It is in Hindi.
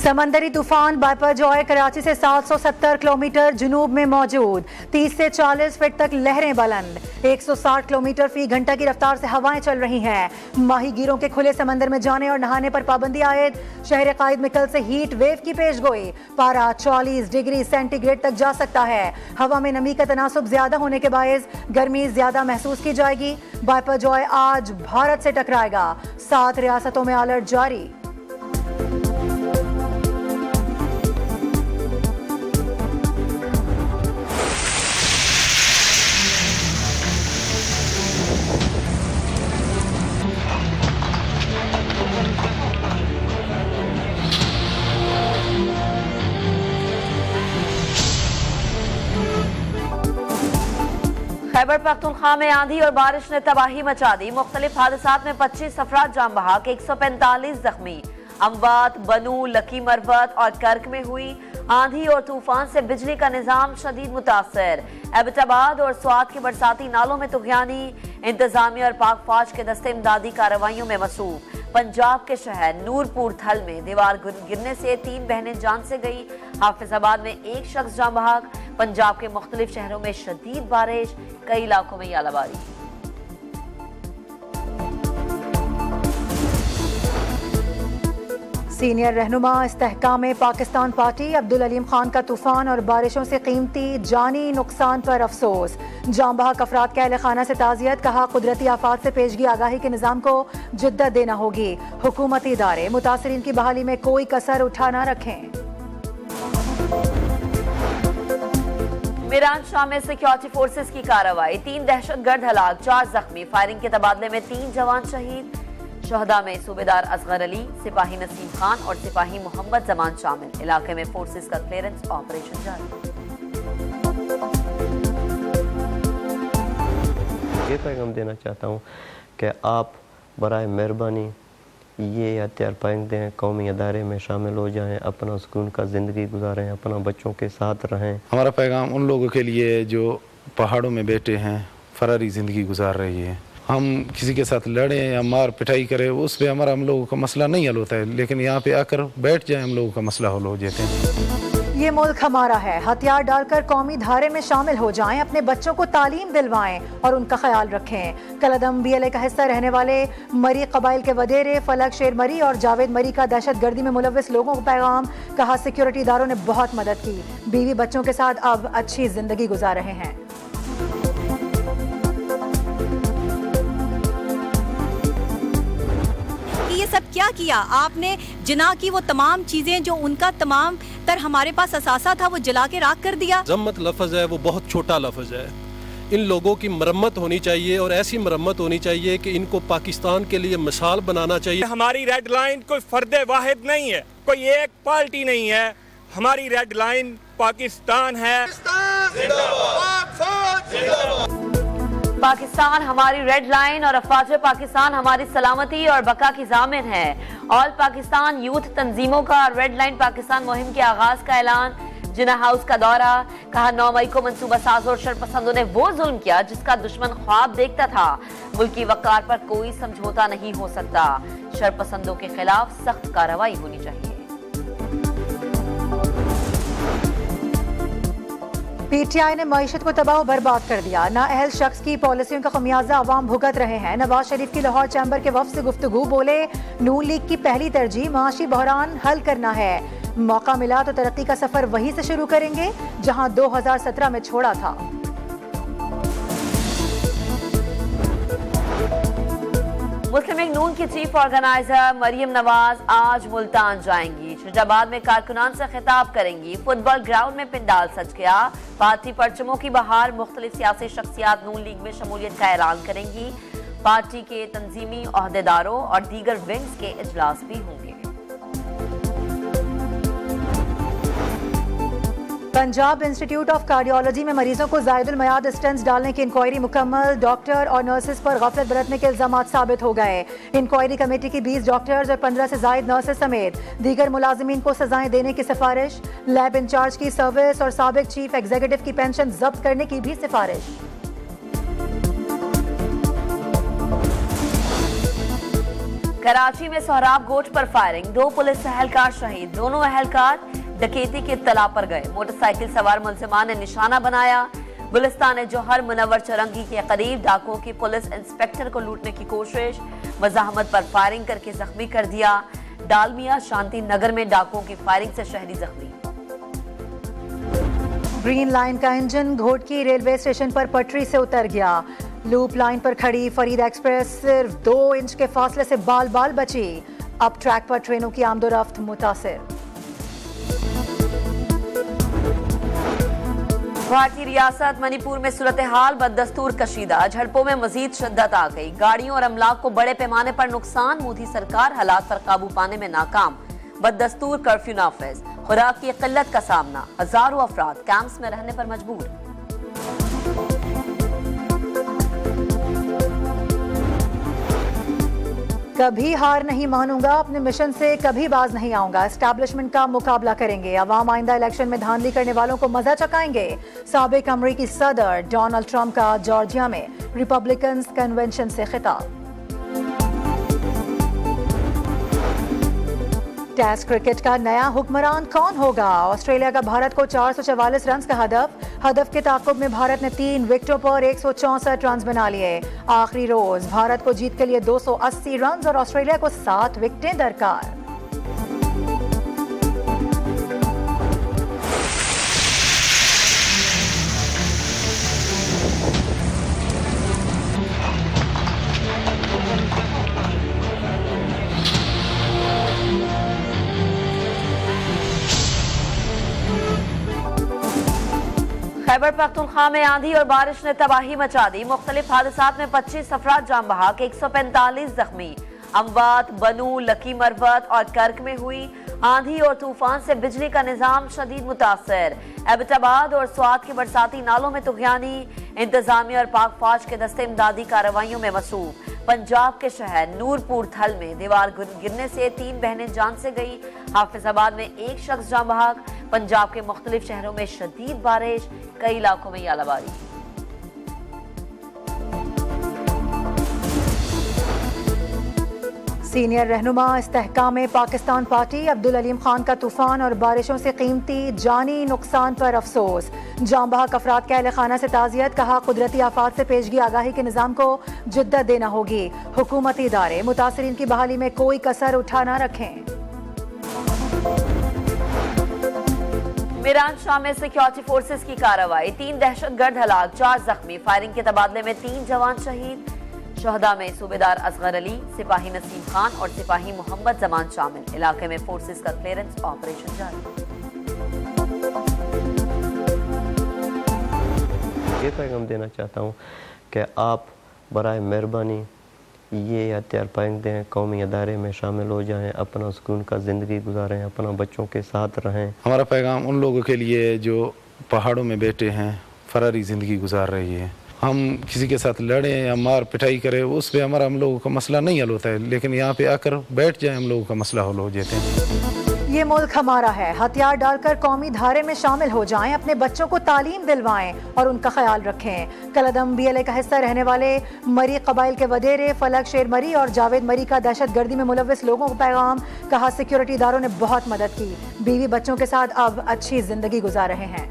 समंदरी तूफान बाइपरजॉय कराची से 770 किलोमीटर जुनूब में मौजूद। 30 से 40 फीट तक लहरें बुलंद। 160 किलोमीटर फी घंटा की रफ्तार से हवाएं चल रही हैं। माहीगीरों के खुले समंदर में जाने और नहाने पर पाबंदी आयद। शहर कायद में कल से हीट वेव की पेशगोई। पारा 44 डिग्री सेंटीग्रेड तक जा सकता है। हवा में नमी का तनासुब ज्यादा होने के बायस गर्मी ज्यादा महसूस की जाएगी। बाइपरजॉय आज भारत से टकराएगा। 7 रियासतों में अलर्ट जारी। खैबर पख्तूनख्वा में आंधी और बारिश ने तबाही मचा दी। मुख्तलिफ हादसात में 25 अफराद जान बहक, 145 जख्मी। अम्बात, बनू, लकी मरवत और कर्क में हुई आंधी और तूफान से बिजली का निजाम शदीद मुतासर। एबटाबाद और स्वात के बरसाती नालों में तुगयानी। इंतजामिया और पाक फौज के दस्ते इमदादी कार्रवाइयों में मसरूफ। पंजाब के शहर नूरपुर थल में दीवार गिरने से 3 बहनें जान से गई। हाफिजाबाद में 1 शख्स जान बहक। पंजाब के मुख्तलिफ शहरों में शदीद बारिश, कई इलाकों में यालाबारी। सीनियर रहनुमा इस्तेहकाम पाकिस्तान पार्टी अब्दुल अलीम खान का तूफान और बारिशों से कीमती जानी नुकसान पर अफसोस। जान बहक अफराद के अहले खाना से ताज़ियत। कहा कुदरती आफात से पेशगी आगाही के निज़ाम को जिद्दत देना होगी। हुकूमती इदारे मुतासरीन की बहाली में कोई कसर उठा न रखें। मीरान शाह में सिक्योरिटी फोर्सेस की कार्रवाई। 3 दहशतगर्द हलाक, 4 जख्मी। फायरिंग के तबादले में 3 जवान शहीद। शहदा में सूबेदार असगर अली, सिपाही नसीम खान और सिपाही मोहम्मद जमान शामिल। इलाके में फोर्सेस का क्लियरेंस ऑपरेशन जारी। ये पैगाम देना चाहता हूँ कि आप बराए मेहरबानी ये हथियार फेंक दें, कौमी अदारे में शामिल हो जाएं, अपना सुकून का ज़िंदगी गुजारें, अपना बच्चों के साथ रहें। हमारा पैगाम उन लोगों के लिए जो पहाड़ों में बैठे हैं, फरारी ज़िंदगी गुजार रही है। हम किसी के साथ लड़ें या मार पिटाई करें, उस पर हमारा हम लोगों का मसला नहीं हल होता है, लेकिन यहाँ पे आकर बैठ जाए हम लोगों का मसला हल हो जाते हैं। ये मुल्क हमारा है। हथियार डालकर कौमी धारे में शामिल हो जाएं, अपने बच्चों को तालीम दिलवाएं और उनका ख्याल रखें। कलदम BLA का हिस्सा रहने वाले मरी कबाइल के वडेरे फलक शेर मरी और जावेद मरी का दहशत गर्दी में मुलव्विस लोगों को पैगाम। कहा सिक्योरिटी इदारों ने बहुत मदद की, बीवी बच्चों के साथ अब अच्छी जिंदगी गुजार रहे हैं। ये सब क्या किया आपने? जिना की वो तमाम चीजें जो उनका तमाम तर हमारे पास असासा था वो जला के राख कर दिया। जम्मत लफ्ज़ है वो बहुत छोटा लफ्ज़ है। इन लोगों की मरम्मत होनी चाहिए और ऐसी मरम्मत होनी चाहिए कि इनको पाकिस्तान के लिए मिसाल बनाना चाहिए। हमारी रेड लाइन कोई फर्द वाहिद नहीं है, कोई एक पार्टी नहीं है। हमारी रेड लाइन पाकिस्तान है। पाकिस्तान हमारी रेड लाइन और अफवाज पाकिस्तान हमारी सलामती और बका की जामिन है। ऑल पाकिस्तान यूथ तंजीमों का रेड लाइन पाकिस्तान मुहिम के आगाज का ऐलान। जिना हाउस का दौरा। कहा 9 मई को मंसूबा साजों और शरपसंदों ने वो जुल्म किया जिसका दुश्मन ख्वाब देखता था। मुल्की वक़ार पर कोई समझौता नहीं हो सकता। शरपसंदों के खिलाफ सख्त कार्रवाई होनी चाहिए। PTI ने मईशत को तबाह बर्बाद कर दिया। नाअहल शख्स की पॉलिसियों का खमियाजा अवाम भुगत रहे हैं। नवाज शरीफ की लाहौर चैम्बर के वफ्द से गुफ्तगू। बोले नून लीग की पहली तरजीह माशी बहरान हल करना है। मौका मिला तो तरक्की का सफर वहीं से शुरू करेंगे जहां 2017 में छोड़ा था। मुस्लिम लीग नून की चीफ ऑर्गेनाइजर मरियम नवाज आज मुल्तान जाएंगी। शुजाबाद में कारकुनान से खिताब करेंगी। फुटबॉल ग्राउंड में पिंडाल सज गया। पार्टी परचमों की बहार। मुख्तलिफ सियासी शख्सियात नून लीग में शमूलियत का ऐलान करेंगी। पार्टी के तंजीमी ओहदेदारों और दीगर विंग्स के इजलास भी होंगे। पंजाब इंस्टीट्यूट ऑफ कार्डियोलॉजी में मरीजों को जायदुल मयाद स्टेंट्स डालने की इंक्वायरी मुकम्मल। डॉक्टर और नर्सेस पर गफलत बरतने के इल्जाम साबित हो गए। इंक्वायरी कमेटी की 20 डॉक्टर्स और 15 से जायद नर्सेस समेत दीगर मुलाजिमीन को सजाएं देने की सिफारिश। लैब इंचार्ज की सर्विस और साबिक चीफ एग्जीक्यूटिव की पेंशन जब्त करने की भी सिफारिश। कराची में सोहराब गोट पर फायरिंग, 2 पुलिस एहलकार शहीद। दोनों एहलकार डकैती की इत्तला पर गए। मोटरसाइकिल सवार मुलजिमान ने निशाना बनाया। गुलिस्तान जौहर मुनव्वर चौरंगी के करीब डाकुओं की पुलिस इंस्पेक्टर को लूटने की कोशिश, मज़ाहमत पर फायरिंग करके जख्मी कर दिया। डालमिया शांति नगर में डाकुओं की फायरिंग से शहरी जख्मी। ग्रीन लाइन का इंजन घोटकी रेलवे स्टेशन पर पटरी से उतर गया। लूप लाइन पर खड़ी फरीद एक्सप्रेस सिर्फ 2 इंच के फासले से बाल बाल बची। अब ट्रैक पर ट्रेनों की आमदोरफ्त मुतासिर। भारतीय रियासत मणिपुर में सूरत हाल बददस्तूर कशीदा, झड़पों में मजीद शिद्दत आ गई। गाड़ियों और अमलाक को बड़े पैमाने पर नुकसान। मोदी सरकार हालात पर काबू पाने में नाकाम। बददस्तूर कर्फ्यू नाफिज, खुराक की किल्लत का सामना। हजारों अफराद कैंप्स में रहने पर मजबूर। कभी हार नहीं मानूंगा, अपने मिशन से कभी बाज नहीं आऊंगा। एस्टैब्लिशमेंट का मुकाबला करेंगे। अवाम आइंदा इलेक्शन में धांधली करने वालों को मजा चखाएंगे। साबिक अमरीकी सदर डोनाल्ड ट्रंप का जॉर्जिया में रिपब्लिकन कन्वेंशन से खिताब। टेस्ट क्रिकेट का नया हुक्मरान कौन होगा? ऑस्ट्रेलिया का भारत को 444 रन का हदफ के ताक़ुब में भारत ने 3 विकेटों पर 164 रन बना लिए। आखिरी रोज भारत को जीत के लिए 280 रन और ऑस्ट्रेलिया को 7 विकेटें दरकार। खैबर पख्तूनख्वा में आंधी और बारिश ने तबाही मचा दी। मुख्तलिफ हादसात में 25 अफराद जान बहक, 145 जख्मी। अम्बात, बनू, लकी मरवत और कर्क में हुई आंधी और तूफान से बिजली का निजाम शदीद मुतासर। एबटाबाद और स्वात के बरसाती नालों में तुगयानी। इंतजामिया और पाक फौज के दस्ते इमदादी कार्रवाइयों में मसरूफ। पंजाब के शहर नूरपुर थल में दीवार गिरने से 3 बहनें जान से गई। हाफिजाबाद में 1 शख्स जान बहक। पंजाब के मुख्तलिफ शहरों में शदीद बारिश, कई इलाकों में यालाबारी। सीनियर रहनुमा इस्तेहकाम पाकिस्तान पार्टी अब्दुल अलीम खान का तूफान और बारिशों से कीमती जानी नुकसान पर अफसोस। जान बहक अफराद के अहले खाना से ताज़ियत, कहा कुदरती आफात से पेशगी आगाही के निज़ाम को जिद्दत देना होगी। हुकूमती इदारे मुतासरीन की बहाली में कोई कसर उठा न रखें। मीरान शाह में सिक्योरिटी फोर्सेस की कार्रवाई, 3 दहशतगर्द हलाक, 4 जख्मी। फायरिंग के तबादले में 3 जवान शहीद। शहदा में सूबेदार असगर अली, सिपाही नसीम खान और सिपाही मोहम्मद जमान शामिल। इलाके में फोर्सेस का क्लियरेंस ऑपरेशन जारी। ये पैगाम देना चाहता हूँ कि आप बराए मेहरबानी ये हथियार पाएंग दें, कौमी अदारे में शामिल हो जाएं, अपना सुकून का ज़िंदगी गुजारें, अपना बच्चों के साथ रहें। हमारा पैगाम उन लोगों के लिए जो पहाड़ों में बैठे हैं, फरारी ज़िंदगी गुजार रही है। हम किसी के साथ लड़ें या मार पिटाई करें, उस पर हमारा हम लोगों का मसला नहीं हल होता है, लेकिन यहाँ पे आकर बैठ जाए हम लोगों का मसला हल हो जाते हैं। ये मुल्क हमारा है, हथियार डालकर कौमी धारे में शामिल हो जाएं, अपने बच्चों को तालीम दिलवाएं और उनका ख्याल रखें। कलदम BLA का हिस्सा रहने वाले मरी कबाइल के वडेरे फलक शेर मरी और जावेद मरी का दहशतगर्दी में मुलव्विस लोगों को पैगाम, कहा सिक्योरिटी इदारों ने बहुत मदद की, बीवी बच्चों के साथ अब अच्छी जिंदगी गुजार रहे हैं।